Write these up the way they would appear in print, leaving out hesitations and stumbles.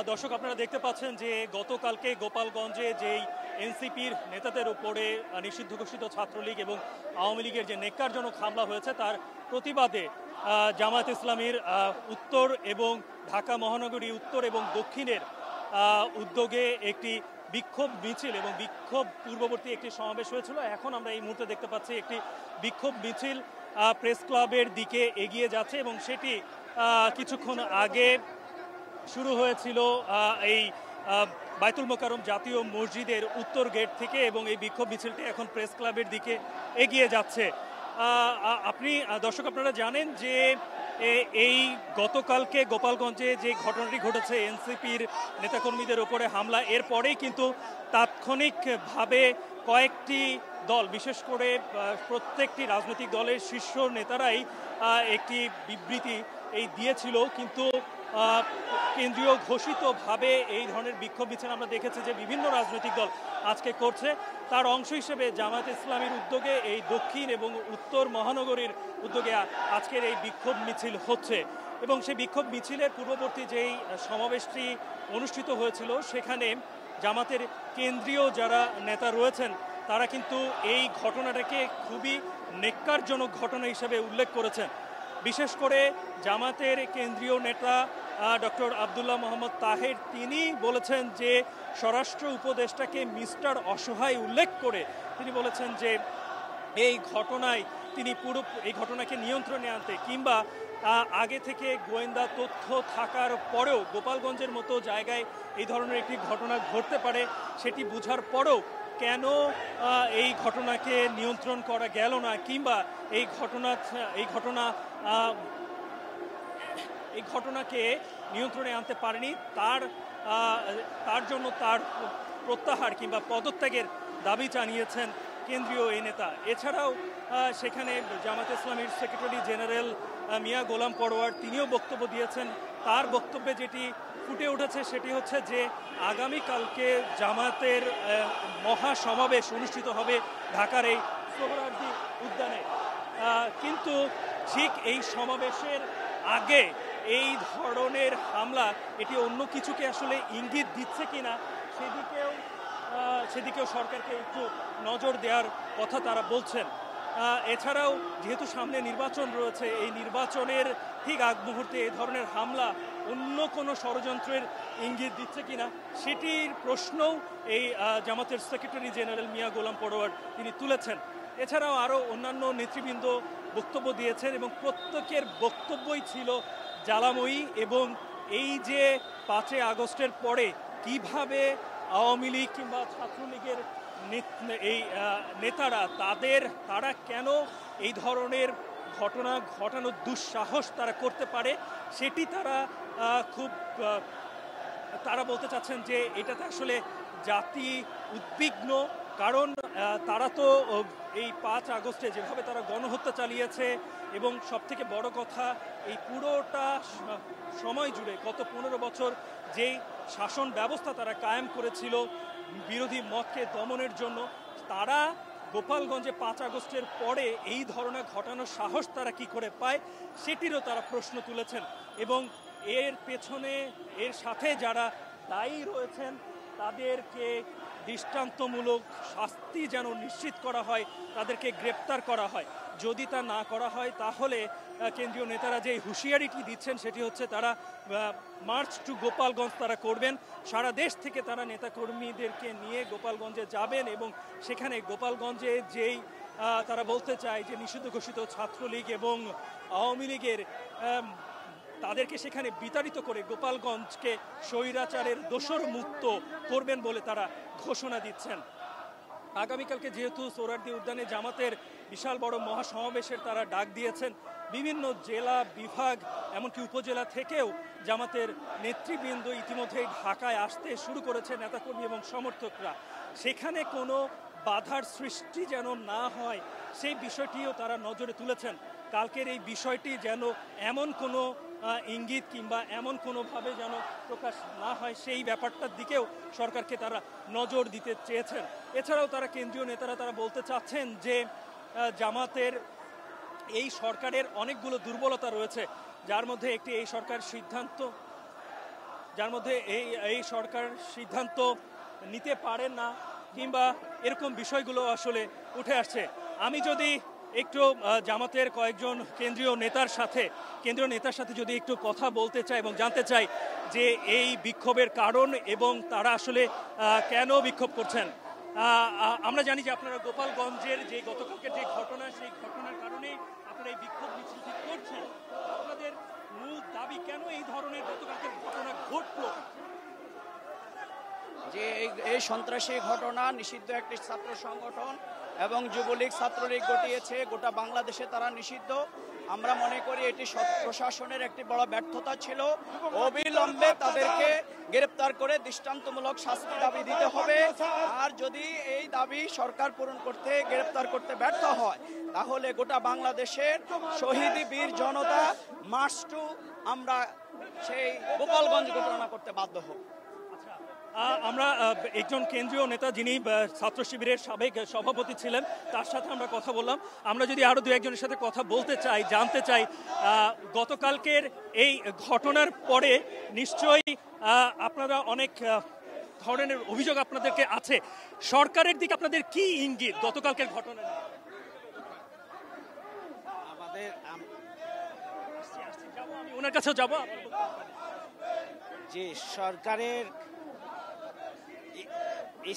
দর্শক আপনারা দেখতে পাচ্ছেন যে গতকালকে গোপালগঞ্জে যেই এনসিপির নেতাদের উপরে নিষিদ্ধ ঘোষিত ছাত্রলীগ এবং আওয়ামী লীগের যে নেক্কারজনক হামলা হয়েছে তার প্রতিবাদে জামায়াত ইসলামীর উত্তর এবং ঢাকা মহানগরী উত্তর এবং দক্ষিণের উদ্যোগে একটি বিক্ষোভ মিছিল এবং বিক্ষোভ পূর্ববর্তী একটি সমাবেশ হয়েছিল। এখন আমরা এই মুহূর্তে দেখতে পাচ্ছি একটি বিক্ষোভ মিছিল প্রেস ক্লাবের দিকে এগিয়ে যাচ্ছে এবং সেটি কিছুক্ষণ আগে শুরু হয়েছিল এই বায়তুল মোকাররম জাতীয় মসজিদের উত্তর গেট থেকে এবং এই বিক্ষোভ মিছিলটি এখন প্রেস ক্লাবের দিকে এগিয়ে যাচ্ছে। দর্শক আপনারা জানেন যে এই গতকালকে গোপালগঞ্জে যে ঘটনাটি ঘটেছে এনসিপির নেতাকর্মীদের উপরে হামলা, এরপরেই কিন্তু তাৎক্ষণিকভাবে কয়েকটি দল, বিশেষ করে প্রত্যেকটি রাজনৈতিক দলের শীর্ষ নেতারাই একটি বিবৃতি দিয়েছিল, কিন্তু কেন্দ্রীয় ঘোষিতভাবে এই ধরনের বিক্ষোভ মিছিল আমরা দেখেছি যে বিভিন্ন রাজনৈতিক দল আজকে করছে। তার অংশ হিসেবে জামায়াত ইসলামীর উদ্যোগে এই দক্ষিণ এবং উত্তর মহানগরীর উদ্যোগে আজকের এই বিক্ষোভ মিছিল হচ্ছে এবং সেই বিক্ষোভ মিছিলের পূর্ববর্তী যেই সমাবেশটি অনুষ্ঠিত হয়েছিল সেখানে জামাতের কেন্দ্রীয় যারা নেতা রয়েছেন তারা কিন্তু এই ঘটনাটাকে খুবই নেক্কারজনক ঘটনা হিসেবে উল্লেখ করেছেন। বিশেষ করে জামাতের কেন্দ্রীয় নেতা ডক্টর আব্দুল্লাহ মোহাম্মদ তাহের তিনি বলেছেন যে স্বরাষ্ট্র উপদেষ্টাকে মিস্টার অসহায় উল্লেখ করে তিনি বলেছেন যে এই ঘটনাকে নিয়ন্ত্রণে আনতে কিংবা আগে থেকে গোয়েন্দা তথ্য থাকার পরেও গোপালগঞ্জের মতো জায়গায় এই ধরনের একটি ঘটনা ঘটতে পারে সেটি বোঝার পরেও কেন এই ঘটনাকে নিয়ন্ত্রণ করা গেল না কিংবা এই ঘটনাকে নিয়ন্ত্রণে আনতে পারেনি তার জন্য তার প্রত্যাহার কিংবা পদত্যাগের দাবি জানিয়েছেন কেন্দ্রীয় এই নেতা। এছাড়াও সেখানে জামাত ইসলামীর সেক্রেটারি জেনারেল মিয়া গোলাম পরোয়ার তিনিও বক্তব্য দিয়েছেন। তার বক্তব্যে যেটি ফুটে উঠেছে সেটি হচ্ছে যে আগামীকালকে জামাতের মহাসমাবেশ অনুষ্ঠিত হবে ঢাকার এই সোহরাওয়ার্দী উদ্যানে, কিন্তু ঠিক এই সমাবেশের আগে এই ধরনের হামলা এটি অন্য কিছুকে আসলে ইঙ্গিত দিচ্ছে কিনা সেদিকেও সরকারকে একটু নজর দেওয়ার কথা তারা বলছেন। এছাড়াও যেহেতু সামনে নির্বাচন রয়েছে, এই নির্বাচনের ঠিক আগ মুহূর্তে এই ধরনের হামলা অন্য কোনো ষড়যন্ত্রের ইঙ্গিত দিচ্ছে কিনা সেটির প্রশ্নও এই জামাতের সেক্রেটারি জেনারেল মিয়া গোলাম পরোয়ার তিনি তুলেছেন। এছাড়াও আরও অন্যান্য নেতৃবৃন্দ বক্তব্য দিয়েছেন এবং প্রত্যেকের বক্তব্যই ছিল জ্বালাময়ী এবং এই যে 5 আগস্টের পরে কিভাবে আওয়ামী লীগ কিংবা ছাত্রলীগের এই নেতারা তারা কেন এই ধরনের ঘটনা ঘটানোর দুঃসাহস তারা করতে পারে সেটি তারা বলতে চাচ্ছেন যে এটাতে আসলে জাতি উদ্বিগ্ন, কারণ তারা তো এই 5 আগস্টে যেভাবে তারা গণহত্যা চালিয়েছে এবং সবথেকে বড় কথা এই পুরোটা সময় জুড়ে গত 15 বছর যেই শাসন ব্যবস্থা তারা কায়েম করেছিল বিরোধী মতকে দমনের জন্য, তারা গোপালগঞ্জে 5 আগস্টের পরে এই ধরনের ঘটানোর সাহস তারা কি করে পায় সেটিরও তারা প্রশ্ন তুলেছেন এবং এর সাথে যারা দায়ী রয়েছেন তাদেরকে দৃষ্টান্তমূলক শাস্তি যেন নিশ্চিত করা হয়, তাদেরকে গ্রেপ্তার করা হয়। যদি তা না করা হয় তাহলে কেন্দ্রীয় নেতারা যে হুঁশিয়ারিটি দিচ্ছেন সেটি হচ্ছে তারা মার্চ টু গোপালগঞ্জ তারা করবেন। সারা দেশ থেকে তারা নেতাকর্মীদেরকে নিয়ে গোপালগঞ্জে যাবেন এবং সেখানে গোপালগঞ্জে যেই তারা বলতে চায় যে নিষিদ্ধ ঘোষিত ছাত্রলীগ এবং আওয়ামী লীগের তাদেরকে সেখানে বিতাড়িত করে গোপালগঞ্জকে স্বৈরাচারের দোসর মুক্ত করবেন বলে তারা ঘোষণা দিচ্ছেন। আগামীকালকে যেহেতু সোহরাওয়ার্দী উদ্যানে জামাতের বিশাল বড় মহাসমাবেশের তারা ডাক দিয়েছেন, বিভিন্ন জেলা বিভাগ এমনকি উপজেলা থেকেও জামাতের নেতৃবৃন্দ ইতিমধ্যেই ঢাকায় আসতে শুরু করেছে, নেতাকর্মী এবং সমর্থকরা। সেখানে কোনো বাধার সৃষ্টি যেন না হয় সেই বিষয়টিও তারা নজরে তুলেছেন। কালকের এই বিষয়টি যেন এমন কোনো ইঙ্গিত কিংবা এমন কোনোভাবে যেন প্রকাশ না হয় সেই ব্যাপারটার দিকেও সরকারকে তারা নজর দিতে চেয়েছেন। এছাড়াও তারা কেন্দ্রীয় নেতারা তারা বলতে চাচ্ছেন যে জামাতের এই সরকারের অনেকগুলো দুর্বলতা রয়েছে, যার মধ্যে একটি এই সরকার সিদ্ধান্ত যার মধ্যে এই এই সরকার সিদ্ধান্ত নিতে পারেন না কিংবা এরকম বিষয়গুলো আসলে উঠে আসছে। আমি যদি একটু জামাতের কয়েকজন কেন্দ্রীয় নেতার সাথে যদি একটু কথা বলতে চাই এবং জানতে চাই যে এই বিক্ষোভের কারণ এবং তারা আসলে কেন বিক্ষোভ করছেন। আমরা জানি যে আপনারা গোপালগঞ্জের যে গতকালকের যে ঘটনা, সেই ঘটনার কারণেই আপনারা এই বিক্ষোভ মিছিলটি করছেন। আপনাদের মূল দাবি কেন এই ধরনের গতকালকের ঘটনা ঘটলো? যে এই সন্ত্রাসী ঘটনা নিষিদ্ধ একটি ছাত্র সংগঠন এবং যুবলীগ ছাত্রলীগ ঘটিয়েছে, গোটা বাংলাদেশে তারা নিষিদ্ধ। আমরা মনে করি এটি প্রশাসনের একটি বড় ব্যর্থতা ছিল। অবিলম্বে তাদেরকে গ্রেপ্তার করে দৃষ্টান্তমূলক শাস্তি দাবি দিতে হবে। আর যদি এই দাবি সরকার পূরণ করতে গ্রেপ্তার করতে ব্যর্থ হয়, তাহলে গোটা বাংলাদেশের শহীদ বীর জনতা মার্চ টু আমরা সেই গোপালগঞ্জ ঘটনা করতে বাধ্য হব। আমরা একজন কেন্দ্রীয় নেতা যিনি ছাত্র শিবিরের সাবেক সভাপতি ছিলেন, তার সাথে আমরা কথা বললাম। আমরা যদি আরো দু একজনের সাথে কথা বলতে চাই, জানতে চাই, গতকালকের এই ঘটনার পরে নিশ্চয়ই আপনারা অনেক ধরনের অভিযোগ আপনাদেরকে আছে। সরকারের দিকে আপনাদের কি ইঙ্গিত গতকালকের ঘটনা? আমি ওনার কাছেও যাবো। যে সরকারের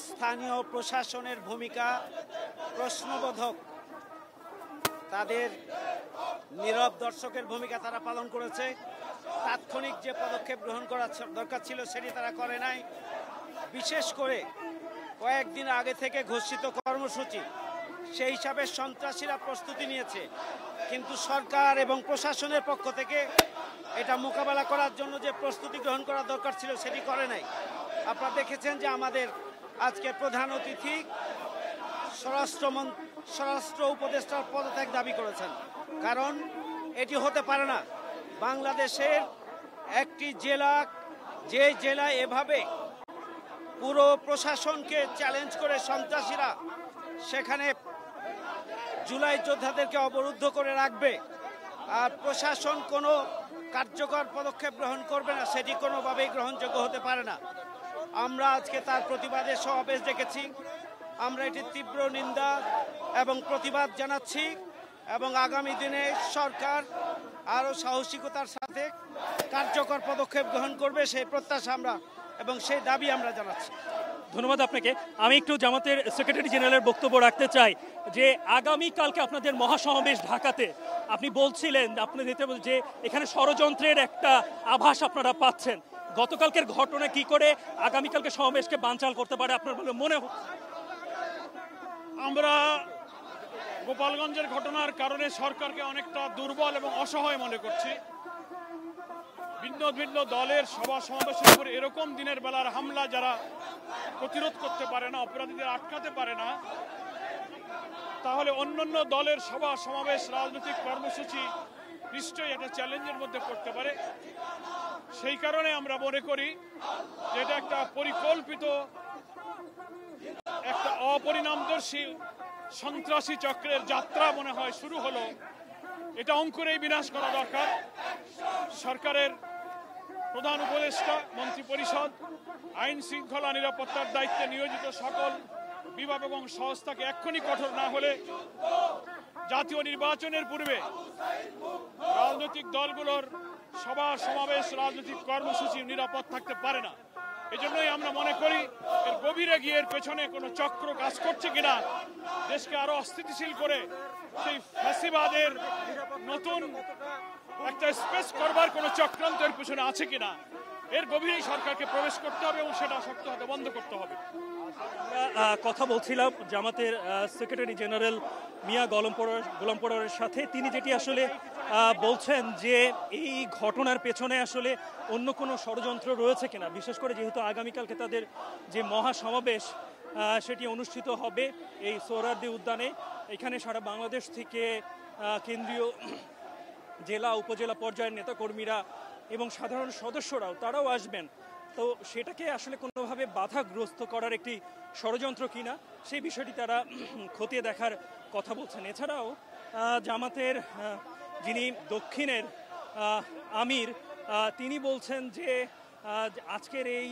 স্থানীয় প্রশাসনের ভূমিকা প্রশ্নবোধক, তাদের নীরব দর্শকের ভূমিকা তারা পালন করেছে। তাৎক্ষণিক যে পদক্ষেপ গ্রহণ করা দরকার ছিল সেটি তারা করে নাই। বিশেষ করে কয়েকদিন আগে থেকে ঘোষিত কর্মসূচি, সেই হিসাবে সন্ত্রাসীরা প্রস্তুতি নিয়েছে, কিন্তু সরকার এবং প্রশাসনের পক্ষ থেকে এটা মোকাবেলা করার জন্য যে প্রস্তুতি গ্রহণ করা দরকার ছিল সেটি করে নাই। আপনারা দেখেছেন যে আমাদের আজকে প্রধান অতিথি স্বরাষ্ট্র উপদেষ্টার পদত্যাগ দাবি করেছেন। কারণ এটি হতে পারে না। বাংলাদেশের একটি জেলা, যে জেলায় এভাবে পুরো প্রশাসনকে চ্যালেঞ্জ করে সন্ত্রাসীরা সেখানে জুলাই যোদ্ধাদেরকে অবরুদ্ধ করে রাখবে আর প্রশাসন কোনো কার্যকর পদক্ষেপ গ্রহণ করবে না, সেটি কোনোভাবেই গ্রহণযোগ্য হতে পারে না। আমরা আজকে তার প্রতিবাদে সমাবেশ ডেকেছি। আমরা এটি তীব্র নিন্দা এবং প্রতিবাদ জানাচ্ছি এবং আগামী দিনে সরকার আরও সাহসিকতার সাথে কার্যকর পদক্ষেপ গ্রহণ করবে সেই প্রত্যাশা আমরা এবং সেই দাবি আমরা জানাচ্ছি। ধন্যবাদ আপনাকে। আমি একটু জামাতের সেক্রেটারি জেনারেলের বক্তব্য রাখতে চাই যে আগামীকালকে আপনাদের মহাসমাবেশ ঢাকাতে, আপনি বলছিলেন আপনাদের যে এখানে ষড়যন্ত্রের একটা আভাস আপনারা পাচ্ছেন। গতকালকের ঘটনা কি করে আগামীকালকে সমাবেশকে বানচাল করতে পারে আপনার বলে মনে হচ্ছে? আমরা গোপালগঞ্জের ঘটনার কারণে সরকারকে অনেকটা দুর্বল এবং অসহায় মনে করছি। ভিন্ন ভিন্ন দলের সভা সমাবেশের উপর এরকম দিনের বেলার হামলা যারা প্রতিরোধ করতে পারে না, অপরাধীদের আটকাতে পারে না, তাহলে অন্যান্য দলের সভা সমাবেশ, রাজনৈতিক কর্মসূচি নিশ্চয়ই একটা চ্যালেঞ্জের মধ্যে পড়তে পারে। সেই কারণে আমরা মনে করি যে এটা একটা পরিকল্পিত, একটা অপরিণামদর্শী সন্ত্রাসী চক্রের যাত্রা মনে হয় শুরু হলো। এটা অঙ্কুরেই বিনাশ করা দরকার। সরকারের প্রধান উপদেষ্টা, মন্ত্রী পরিষদ, আইন শৃঙ্খলা নিরাপত্তার দায়িত্বে নিয়োজিত সকল বিভাগ এবং সংস্থাকে এক্ষুনি কঠোর না হলে জাতীয় নির্বাচনের পূর্বে রাজনৈতিক দলগুলোর সভা সমাবেশ, রাজনৈতিক কর্মসূচি নিরাপদ থাকতে পারে না। এজন্যই আমরা মনে করি এর গভীরে গিয়ে এর পেছনে কোনো চক্র কাজ করছে কিনা, দেশকে আরো অস্থিতিশীল করে সেই ফ্যাসিবাদের নতুন একটা স্পেস করবার কোনো চক্রান্তের পেছনে আছে কিনা, এর গভীরেই সরকারকে প্রবেশ করতে হবে এবং সেটা শক্ত হাতে বন্ধ করতে হবে। কথা বলছিলাম জামাতের সেক্রেটারি জেনারেল মিয়া গোলাম পরোয়ারের সাথে। তিনি যেটি আসলে বলছেন যে এই ঘটনার পেছনে আসলে অন্য কোনো ষড়যন্ত্র রয়েছে কিনা, বিশেষ করে যেহেতু আগামীকালকে তাদের যে মহাসমাবেশ সেটি অনুষ্ঠিত হবে এই সোহরাওয়ার্দী উদ্যানে। এখানে সারা বাংলাদেশ থেকে কেন্দ্রীয়, জেলা, উপজেলা পর্যায়ের নেতাকর্মীরা এবং সাধারণ সদস্যরাও তারাও আসবেন। তো সেটাকে আসলে কোনোভাবে বাধাগ্রস্ত করার একটি ষড়যন্ত্র কিনা সেই বিষয়টি তারা খতিয়ে দেখার কথা বলছেন। এছাড়াও জামাতের যিনি দক্ষিণের আমির, তিনি বলছেন যে আজকের এই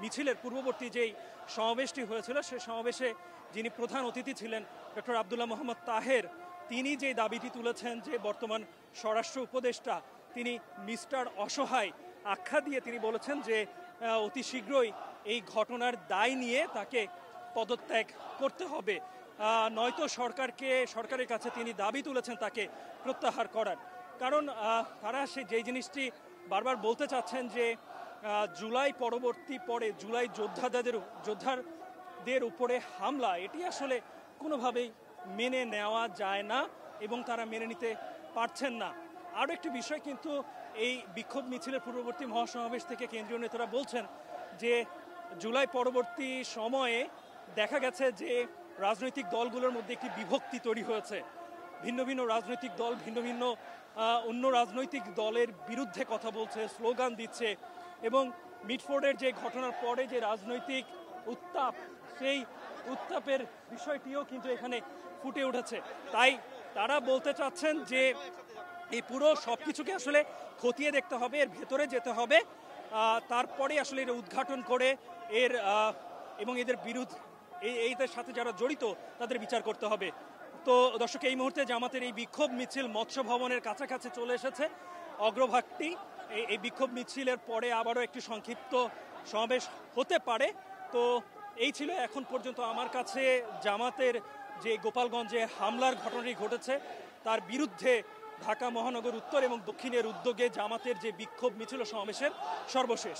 মিছিলের পূর্ববর্তী যেই সমাবেশটি হয়েছিল সেই সমাবেশে যিনি প্রধান অতিথি ছিলেন ডক্টর আব্দুল্লাহ মোহাম্মদ তাহের, তিনি যে দাবিটি তুলেছেন যে বর্তমান স্বরাষ্ট্র উপদেষ্টা তিনি মিস্টার অসহায় আখ্যা দিয়ে তিনি বলেছেন যে অতি শীঘ্রই এই ঘটনার দায় নিয়ে তাকে পদত্যাগ করতে হবে, নয়তো সরকারের কাছে তিনি দাবি তুলেছেন তাকে প্রত্যাহার করার। কারণ তারা যেই জিনিসটি বারবার বলতে চাচ্ছেন যে জুলাই পরবর্তী পরে জুলাই যোদ্ধাদের উপরে হামলা, এটি আসলে কোনোভাবেই মেনে নেওয়া যায় না এবং তারা মেনে নিতে পারছেন না। আরও একটি বিষয় কিন্তু এই বিক্ষোভ মিছিলের পূর্ববর্তী মহাসমাবেশ থেকে কেন্দ্রীয় নেতারা বলছেন যে জুলাই পরবর্তী সময়ে দেখা গেছে যে রাজনৈতিক দলগুলোর মধ্যে একটি বিভক্তি তৈরি হয়েছে। ভিন্ন ভিন্ন রাজনৈতিক দল ভিন্ন ভিন্ন অন্য রাজনৈতিক দলের বিরুদ্ধে কথা বলছে, স্লোগান দিচ্ছে এবং মিটফোর্ডের যে ঘটনার পরে যে রাজনৈতিক উত্তাপ, সেই উত্তাপের বিষয়টিও কিন্তু এখানে ফুটে উঠেছে। তাই তারা বলতে চাচ্ছেন যে এই পুরো সব কিছুকে আসলে খতিয়ে দেখতে হবে, এর ভেতরে যেতে হবে, তারপরে আসলে এর উদ্ঘাটন করে এবং এদের বিরুদ্ধে এইদের সাথে যারা জড়িত তাদের বিচার করতে হবে। তো দর্শক, এই মুহূর্তে জামাতের এই বিক্ষোভ মিছিল মৎস্য ভবনের কাছাকাছি চলে এসেছে অগ্রভাগটি। এই বিক্ষোভ মিছিলের পরে আবারও একটি সংক্ষিপ্ত সমাবেশ হতে পারে। তো এই ছিল এখন পর্যন্ত আমার কাছে জামাতের যে গোপালগঞ্জে হামলার ঘটনাটি ঘটেছে তার বিরুদ্ধে ঢাকা মহানগর উত্তর এবং দক্ষিণের উদ্যোগে জামাতের যে বিক্ষোভ মিছিল সমাবেশের সর্বশেষ।